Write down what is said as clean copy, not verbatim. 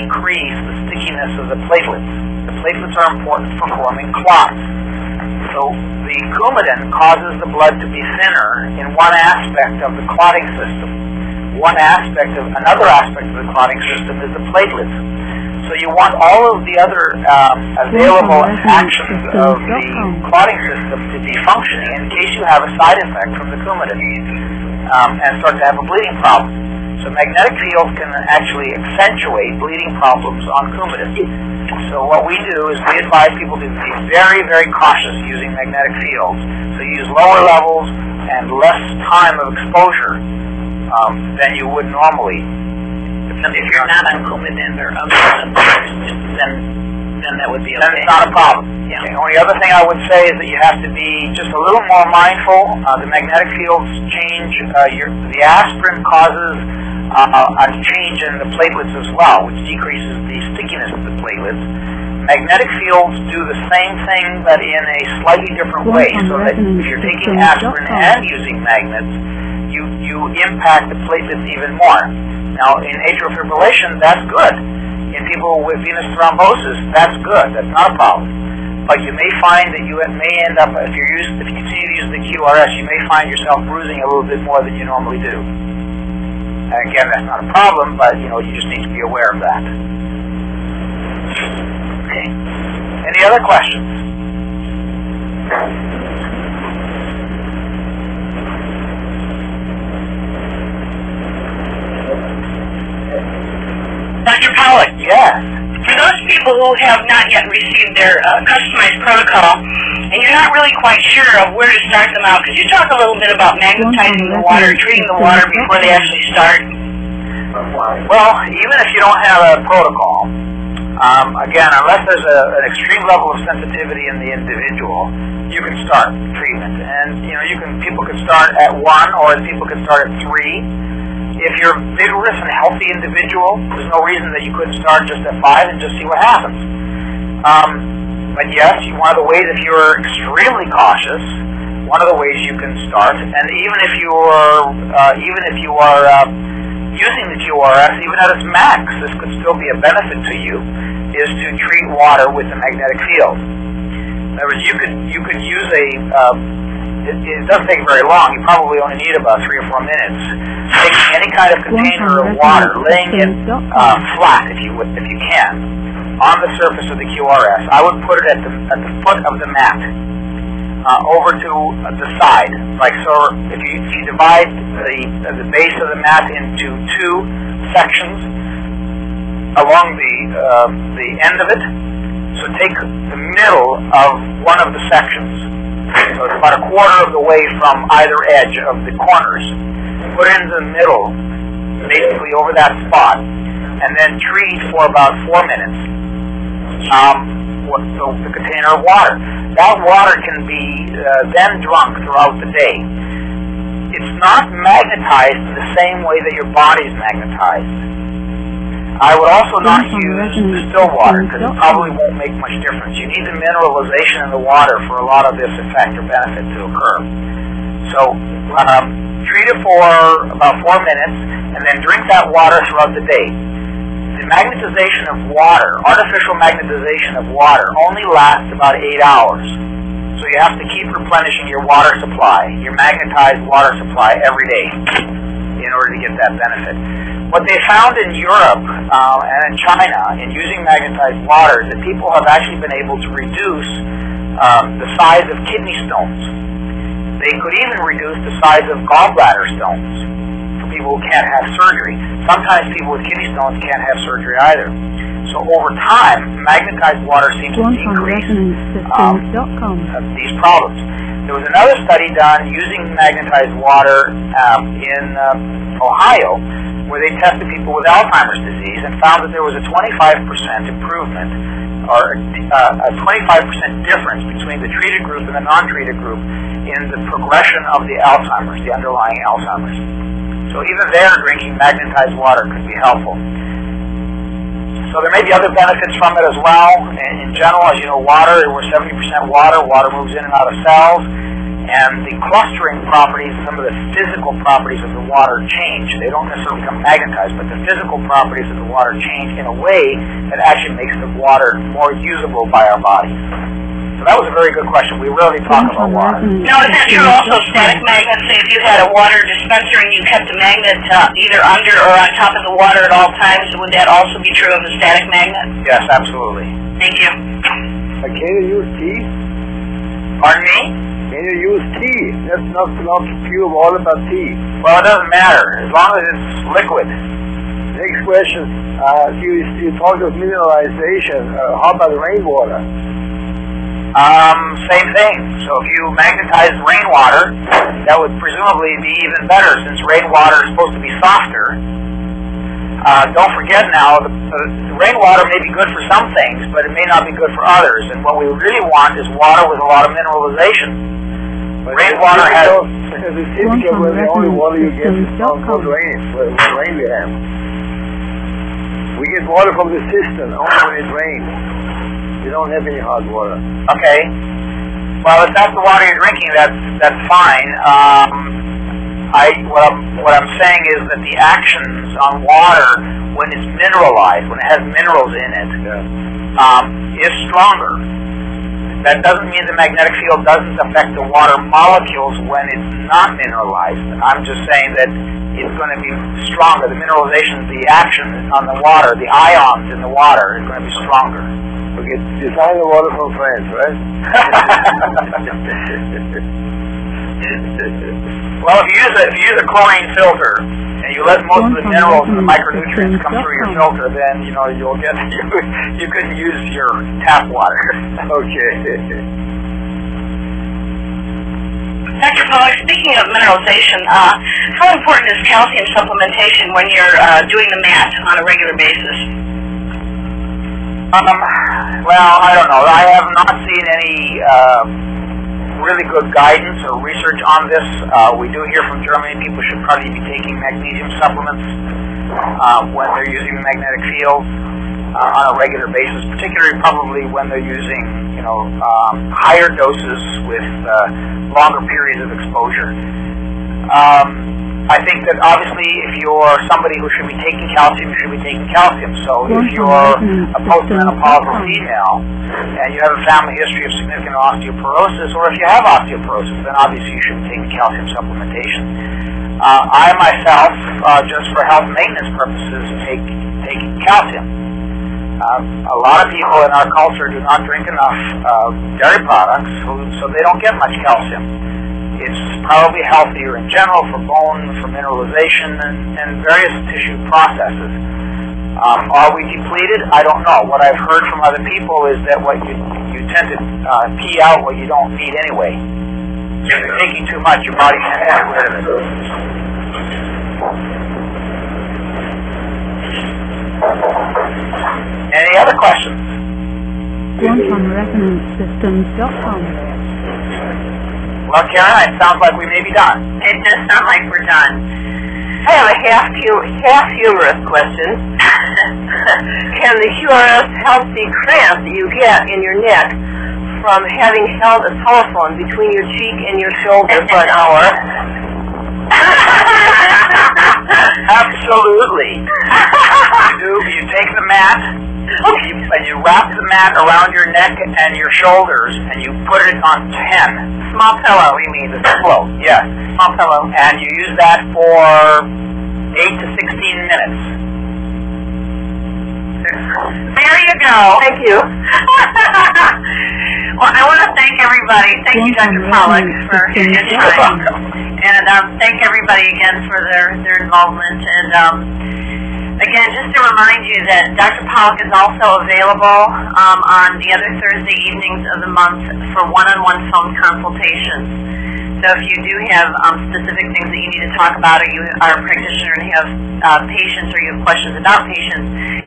decrease the stickiness of the platelets. The platelets are important for forming clots. So the Coumadin causes the blood to be thinner in one aspect of the clotting system. Another aspect of the clotting system is the platelets. So you want all of the other available actions of the clotting system to be functioning in case you have a side effect from the Coumadin and start to have a bleeding problem. So magnetic fields can actually accentuate bleeding problems on Coumadin. So what we do is we advise people to be very, very cautious using magnetic fields. So you use lower levels and less time of exposure than you would normally. If you're not on Coumadin or other substances, then that would be okay. Then it's not a problem. Yeah. The only other thing I would say is that you have to be just a little more mindful. The magnetic fields change. The aspirin causes a change in the platelets as well, which decreases the stickiness of the platelets. Magnetic fields do the same thing, but in a slightly different way. So that if you're taking aspirin and using magnets, you impact the platelets even more. Now, in atrial fibrillation, that's good. In people with venous thrombosis, that's good. That's not a problem. But you may find that you may end up, if you continue to use the QRS, you may find yourself bruising a little bit more than you normally do. And again, that's not a problem, but you just need to be aware of that. Okay. Any other questions? Dr. Pollack. Yes. For those people who have not yet received their customized protocol, and you're not really quite sure of where to start them out, could you talk a little bit about magnetizing the water, treating the water before they actually start? Well, even if you don't have a protocol, again, unless there's an extreme level of sensitivity in the individual, you can start treatment. And people can start at 1, or people can start at 3. If you're a vigorous and healthy individual, there's no reason that you couldn't start just at 5 and just see what happens. But yes, one of the ways, if you're extremely cautious, one of the ways you can start, and even if you are using the QRS, even at its max, this could still be a benefit to you, is to treat water with a magnetic field. In other words, you could use it doesn't take very long. You probably only need about 3 or 4 minutes. Taking any kind of container of water, laying it flat, if you can, on the surface of the QRS. I would put it at the foot of the mat, over to the side. Like so, if you divide the base of the mat into 2 sections along the end of it. So take the middle of one of the sections. So it's about a quarter of the way from either edge of the corners. Put it into the middle, basically over that spot, and then treat for about 4 minutes the container of water. That water can be then drunk throughout the day. It's not magnetized in the same way that your body is magnetized. I would also not use still water because it probably won't make much difference. You need the mineralization in the water for a lot of this effect or benefit to occur. So treat it for about 4 minutes and then drink that water throughout the day. The magnetization of water, artificial magnetization of water, only lasts about 8 hours. So you have to keep replenishing your water supply, your magnetized water supply every day in order to get that benefit. What they found in Europe and in China in using magnetized water is that people have actually been able to reduce the size of kidney stones. They could even reduce the size of gallbladder stones for people who can't have surgery. Sometimes people with kidney stones can't have surgery either. So over time, magnetized water seems to decrease these problems. There was another study done using magnetized water in Ohio, where they tested people with Alzheimer's disease and found that there was a 25% improvement, or a 25% difference between the treated group and the non-treated group in the progression of the Alzheimer's, the underlying Alzheimer's. So even there, drinking magnetized water could be helpful. So there may be other benefits from it as well. In general, as you know, water, we're 70% water. Water moves in and out of cells. And the clustering properties, some of the physical properties of the water change. They don't necessarily become magnetized, but the physical properties of the water change in a way that actually makes the water more usable by our bodies. So that was a very good question. We rarely talk about water. Now, is that true also, static magnets? Say if you had a water dispenser and you kept a magnet either under or on top of the water at all times, would that also be true of a static magnet? Yes, absolutely. Thank you. Can you use tea? Pardon me? Can you use tea? That's not pure water, but tea. Well, it doesn't matter, as long as it's liquid. Next question. You talked of mineralization. How about rainwater? Same thing. So if you magnetize rainwater, that would presumably be even better, since rainwater is supposed to be softer. Don't forget now, the rainwater may be good for some things, but it may not be good for others. And what we really want is water with a lot of mineralization. But rainwater has... The typical where the only water you get is from rain, where rain we have. We get water from the cistern only when it rains. We don't have any hot water. Okay. Well, if that's the water you're drinking, that's fine. What I'm saying is that the actions on water, when it's mineralized, when it has minerals in it, is stronger. That doesn't mean the magnetic field doesn't affect the water molecules when it's not mineralized. I'm just saying that it's going to be stronger. The mineralization, the action on the water, the ions in the water is going to be stronger. Okay, design the water from France, right? Well, if you use a chlorine filter and you let most of the minerals and the micronutrients come through your filter, then you'll get you couldn't use your tap water. Okay. Dr. Pollack, speaking of mineralization, how important is calcium supplementation when you're doing the mat on a regular basis? Well, I don't know. I have not seen any really good guidance or research on this. We do hear from Germany people should probably be taking magnesium supplements when they're using the magnetic field on a regular basis, particularly probably when they're using higher doses with longer periods of exposure. I think that obviously if you're somebody who should be taking calcium, you should be taking calcium. So if you're a postmenopausal female and you have a family history of significant osteoporosis, or if you have osteoporosis, then obviously you should be taking calcium supplementation. I myself, just for health maintenance purposes, take calcium. A lot of people in our culture do not drink enough dairy products, so they don't get much calcium. It's probably healthier in general for bone, for mineralization, and various tissue processes. Are we depleted? I don't know. What I've heard from other people is that what you tend to pee out what you don't need anyway. So if you're taking too much, your body can't get rid of it. Any other questions? QuantumResonanceSystems.com. Well, Karen, it sounds like we may be done. It does sound like we're done. I have a half humorous question. Can the QRS help the cramp that you get in your neck from having held a telephone between your cheek and your shoulder for an hour? Absolutely. You take the mat, and you wrap the mat around your neck and your shoulders, and you put it on 10. Small pillow, You mean the pillow? Yes. small pillow. And you use that for 8 to 16 minutes. There you go. Thank you. Well, I want to thank everybody. Thank you, Dr. Pollack, for your time. And thank everybody again for their involvement. And again, just to remind you that Dr. Pollack is also available on the other Thursday evenings of the month for one-on-one phone consultations. So if you do have specific things that you need to talk about, or you are a practitioner and have patients, or you have questions about patients,